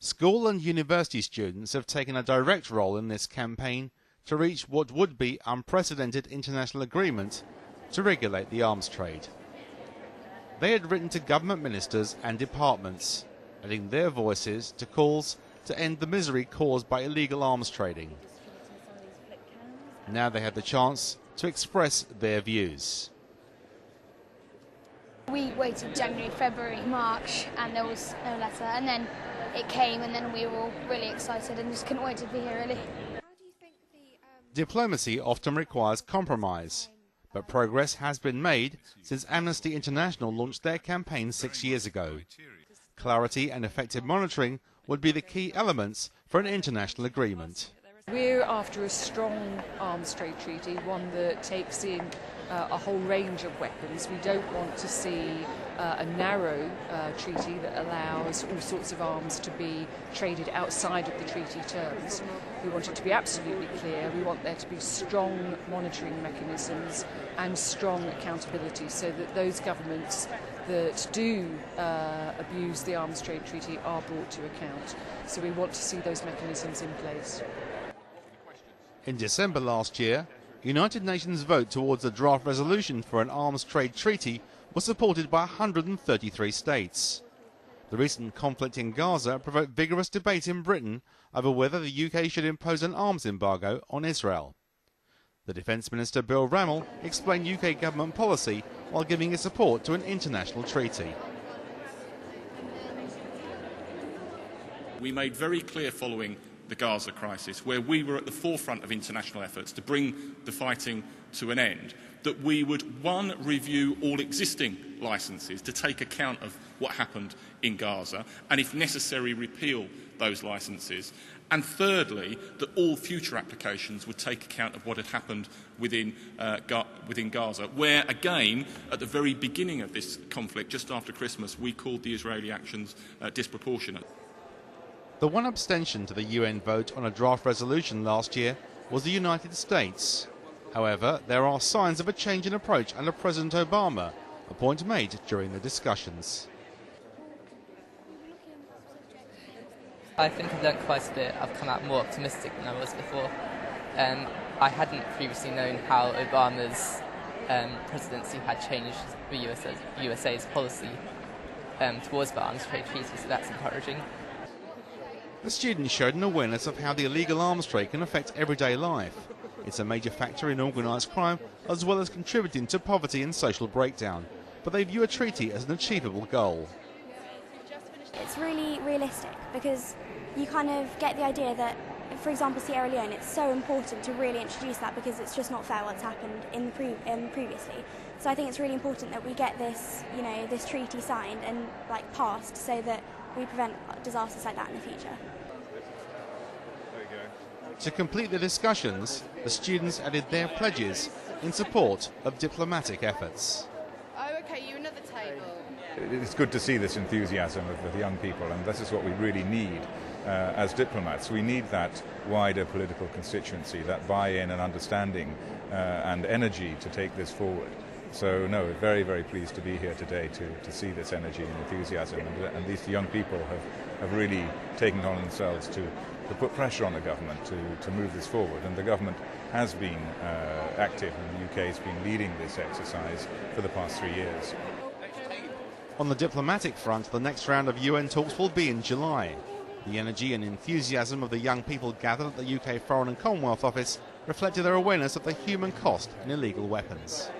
School and university students have taken a direct role in this campaign to reach what would be unprecedented international agreement to regulate the arms trade. They had written to government ministers and departments, adding their voices to calls to end the misery caused by illegal arms trading. Now they had the chance to express their views. We waited January, February, March, and there was no letter, and then it came, and then we were all really excited and just couldn't wait to be here, really. Diplomacy often requires compromise, but progress has been made since Amnesty International launched their campaign 6 years ago. Clarity and effective monitoring would be the key elements for an international agreement. We're after a strong arms trade treaty, one that takes in a whole range of weapons. We don't want to see a narrow treaty that allows all sorts of arms to be traded outside of the treaty terms. We want it to be absolutely clear. We want there to be strong monitoring mechanisms and strong accountability so that those governments that do abuse the arms trade treaty are brought to account. So we want to see those mechanisms in place. In December last year, United Nations vote towards a draft resolution for an arms trade treaty was supported by 133 states. The recent conflict in Gaza provoked vigorous debate in Britain over whether the UK should impose an arms embargo on Israel. The Defence Minister Bill Rammell explained UK government policy while giving his support to an international treaty. We made very clear following the Gaza crisis, where we were at the forefront of international efforts to bring the fighting to an end, that we would, one, review all existing licences to take account of what happened in Gaza, and if necessary repeal those licences, and thirdly, that all future applications would take account of what had happened within Gaza, where, again, at the very beginning of this conflict, just after Christmas, we called the Israeli actions disproportionate. The one abstention to the UN vote on a draft resolution last year was the United States. However, there are signs of a change in approach under President Obama, a point made during the discussions. I think I've learned quite a bit. I've come out more optimistic than I was before. I hadn't previously known how Obama's presidency had changed the USA's policy towards the arms trade treaty, so that's encouraging. The students showed an awareness of how the illegal arms trade can affect everyday life. It's a major factor in organised crime, as well as contributing to poverty and social breakdown. But they view a treaty as an achievable goal. It's really realistic because you kind of get the idea that, for example, Sierra Leone, it's so important to really introduce that because it's just not fair what's happened previously. So I think it's really important that we get this, this treaty signed and passed so that we prevent disasters like that in the future. To complete the discussions, the students added their pledges in support of diplomatic efforts. Oh, okay, you're another table. It's good to see this enthusiasm of the young people, and this is what we really need as diplomats. We need that wider political constituency, that buy-in and understanding and energy to take this forward. So, no, very, very pleased to be here today to see this energy and enthusiasm, and these young people have really taken on themselves to put pressure on the government to move this forward, and the government has been active, and the UK has been leading this exercise for the past 3 years. On the diplomatic front, the next round of UN talks will be in July. The energy and enthusiasm of the young people gathered at the UK Foreign and Commonwealth Office reflected their awareness of the human cost in illegal weapons.